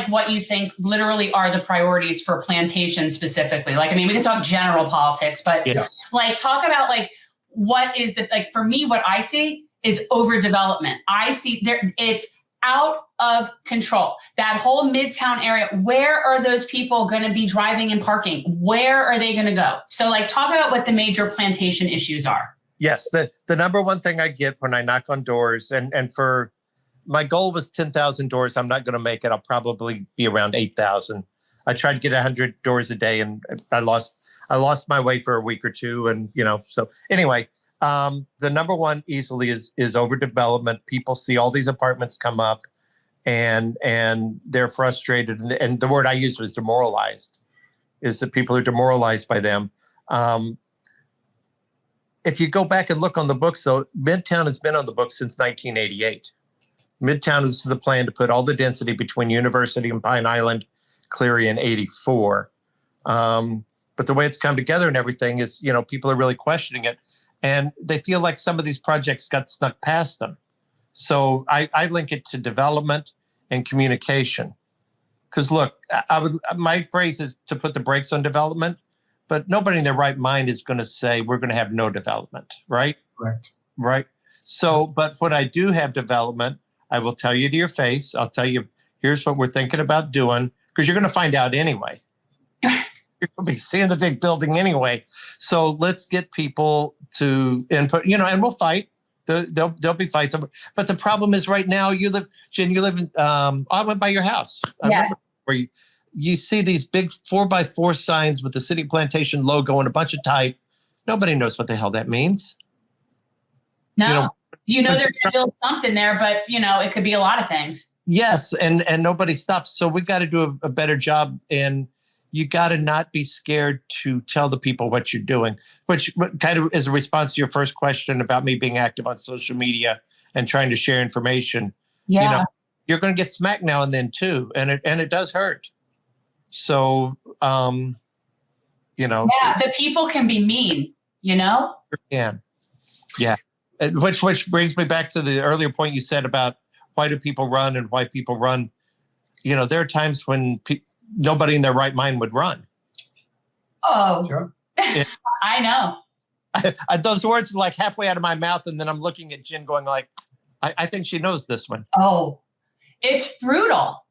like what you think literally are the priorities for Plantation specifically. Like, I mean, we can talk general politics, but like talk about like what is the, like for me, what I see is overdevelopment. I see there, it's out of control. That whole Midtown area, where are those people going to be driving and parking? Where are they going to go? So like talk about what the major Plantation issues are. Yes, the number one thing I get when I knock on doors, and for my goal was 10,000 doors. I'm not going to make it. I'll probably be around 8,000. I tried to get 100 doors a day, and I lost my way for a week or two. And so anyway, the number one easily is overdevelopment. People see all these apartments come up, and they're frustrated. And the word I used was demoralized. Is that people are demoralized by them. If you go back and look on the books, though, Midtown has been on the books since 1988. Midtown is the plan to put all the density between University and Pine Island, Cleary in 84. But the way it's come together and everything is, people are really questioning it. And they feel like some of these projects got snuck past them. So I link it to development and communication. Because look, my phrase is to put the brakes on development. But nobody in their right mind is going to say we're going to have no development, right? Correct. Right. So, but when I do have development, I will tell you to your face. I'll tell you, here's what we're thinking about doing, because you're going to find out anyway. You're going to be seeing the big building anyway. So let's get people to input, and we'll fight. There'll be fights. But the problem is right now, Jen, you live in, I went by your house. Yes. Where you see these big 4x4 signs with the City Plantation logo and a bunch of type. Nobody knows what the hell that means. No, they're going to build something there, but it could be a lot of things. Yes, and nobody stops. So we got to do a better job, and you got to not be scared to tell the people what you're doing, which kind of is a response to your first question about me being active on social media and trying to share information. Yeah, you're going to get smacked now and then too, and it does hurt. So, yeah, the people can be mean, Yeah. Which brings me back to the earlier point you said about why do people run and why people run. There are times when nobody in their right mind would run. Oh, sure. I know. Those words are like halfway out of my mouth, and then I'm looking at Jen going like, I think she knows this one. Oh, it's brutal.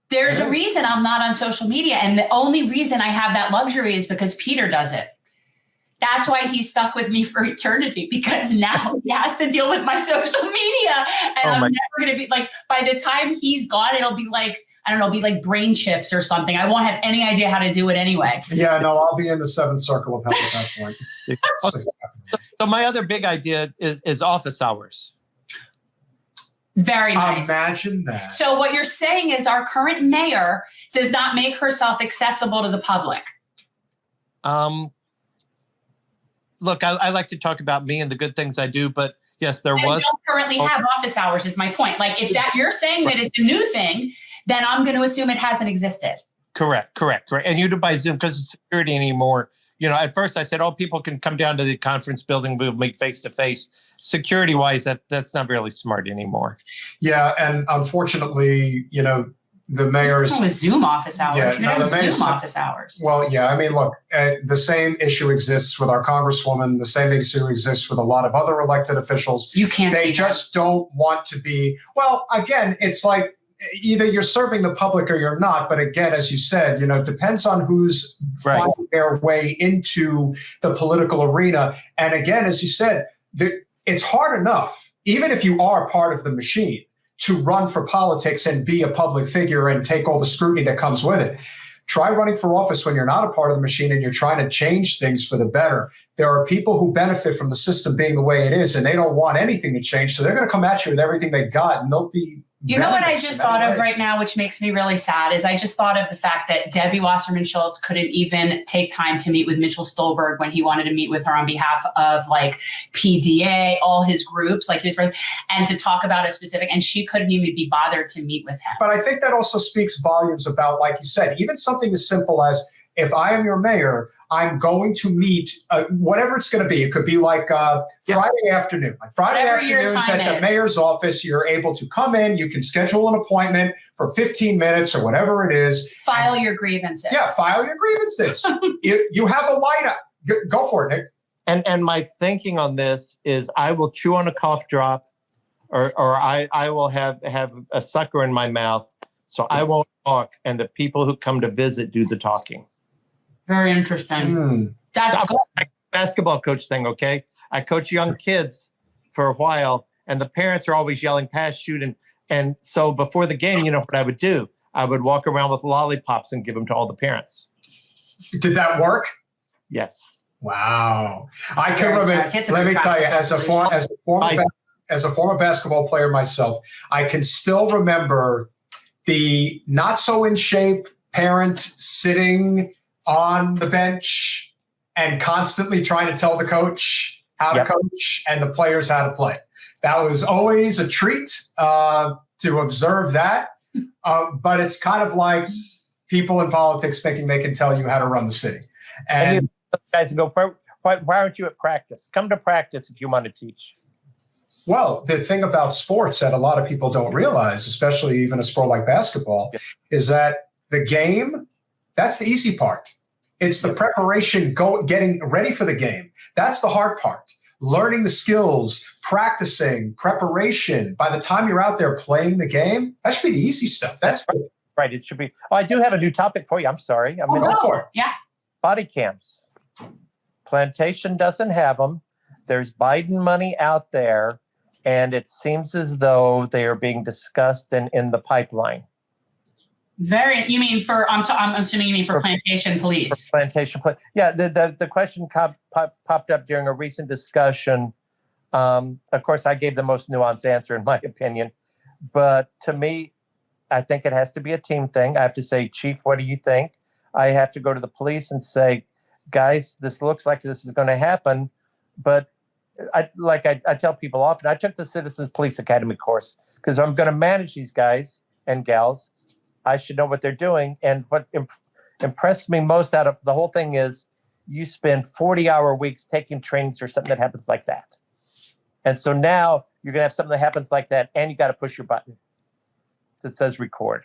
There's a reason I'm not on social media. And the only reason I have that luxury is because Peter does it. That's why he's stuck with me for eternity, because now he has to deal with my social media. And I'm never going to be like, by the time he's gone, it'll be like, I don't know, be like brain chips or something. I won't have any idea how to do it anyway. Yeah, no, I'll be in the seventh circle of hell at that point. So my other big idea is office hours. Very nice. Imagine that. So what you're saying is our current mayor does not make herself accessible to the public. Look, I like to talk about me and the good things I do, but yes, there was. We don't currently have office hours is my point. Like if that you're saying that it's a new thing, then I'm going to assume it hasn't existed. Correct. And you do by Zoom because of security anymore. At first I said, people can come down to the conference building. We'll meet face to face. Security wise, that's not really smart anymore. Yeah. And unfortunately, the mayor's Zoom office hours. Yeah, You're going to have Zoom office hours. Well, yeah. I mean, look, the same issue exists with our congresswoman. The same issue exists with a lot of other elected officials. You can't. They just don't want to be. Well, again, it's like either you're serving the public or you're not. But again, as you said, it depends on who's finding their way into the political arena. And again, as you said, it's hard enough, even if you are part of the machine, to run for politics and be a public figure and take all the scrutiny that comes with it. Try running for office when you're not a part of the machine and you're trying to change things for the better. There are people who benefit from the system being the way it is, and they don't want anything to change. So they're going to come at you with everything they got, and they'll be. You know what I just thought of right now, which makes me really sad, is I just thought of the fact that Debbie Wasserman Schultz couldn't even take time to meet with Mitchell Stolberg when he wanted to meet with her on behalf of like PDA, all his groups, like his, and to talk about a specific, and she couldn't even be bothered to meet with him. But I think that also speaks volumes about, like you said, even something as simple as, if I am your mayor, I'm going to meet whatever it's going to be. It could be like Friday afternoon. Like Friday afternoons at the mayor's office, you're able to come in. You can schedule an appointment for 15 minutes or whatever it is. File your grievances. Yeah, file your grievances. you have a light up. Go for it, Nick. And my thinking on this is I will chew on a cough drop or I will have a sucker in my mouth. So I won't talk. And the people who come to visit do the talking. Very interesting. That's cool. Basketball coach thing, okay? I coach young kids for a while, and the parents are always yelling, pass, shoot. And so before the game, you know what I would do? I would walk around with lollipops and give them to all the parents. Did that work? Yes. Wow. I can remember, let me tell you, as a former basketball player myself, I can still remember the not so in shape parent sitting on the bench and constantly trying to tell the coach how to coach and the players how to play. That was always a treat to observe that. But it's kind of like people in politics thinking they can tell you how to run the city. And guys go, why aren't you at practice? Come to practice if you want to teach. Well, the thing about sports that a lot of people don't realize, especially even a sport like basketball, is that the game, that's the easy part. It's the preparation, getting ready for the game. That's the hard part. Learning the skills, practicing, preparation. By the time you're out there playing the game, that should be the easy stuff. That's right. It should be. Oh, I do have a new topic for you. I'm sorry. Go for it. Yeah. Body cams. Plantation doesn't have them. There's Biden money out there, and it seems as though they are being discussed and in the pipeline. You mean I'm assuming you mean for plantation police. For plantation police. Yeah, the question popped up during a recent discussion. Of course, I gave the most nuanced answer in my opinion. But to me, I think it has to be a team thing. I have to say, Chief, what do you think? I have to go to the police and say, guys, this looks like this is going to happen. But I tell people often, I took the Citizens Police Academy course because I'm going to manage these guys and gals. I should know what they're doing. And what impressed me most out of the whole thing is you spend 40-hour weeks taking trainings for something that happens like that. And so now you're going to have something that happens like that, and you got to push your button that says record.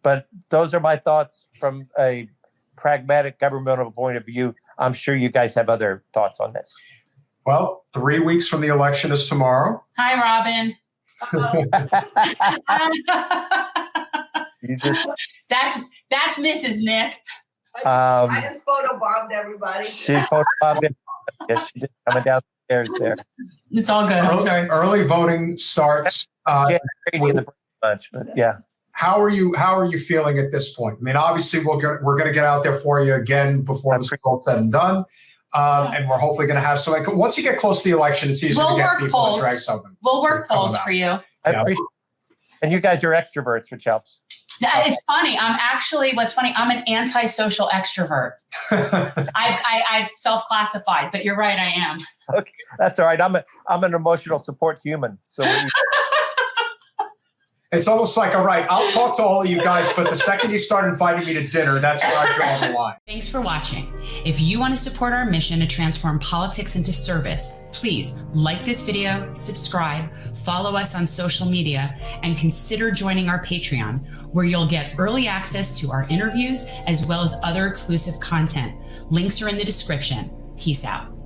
But those are my thoughts from a pragmatic governmental point of view. I'm sure you guys have other thoughts on this. Well, 3 weeks from the election is tomorrow. Hi, Robin. You just that's Mrs. Nick. I just photobombed everybody. She photobombed it. Yes, she did coming downstairs there. It's all good. I'm sorry. Early voting starts. She had in the bunch, but yeah. How are you feeling at this point? I mean, obviously we're going to get out there for you again before this is all said and done. And we're hopefully going to have some. Once you get close to the election, it's easier to get people to drag something. We'll work polls for you. I appreciate it. And you guys are extroverts, which helps. It's funny. What's funny, I'm an antisocial extrovert. I've self-classified, but you're right, I am. Okay, that's all right. I'm an emotional support human. So it's almost like, all right, I'll talk to all of you guys, but the second you start inviting me to dinner, that's where I draw the line. Thanks for watching. If you want to support our mission to transform politics into service, please like this video, subscribe, follow us on social media, and consider joining our Patreon, where you'll get early access to our interviews as well as other exclusive content. Links are in the description. Peace out.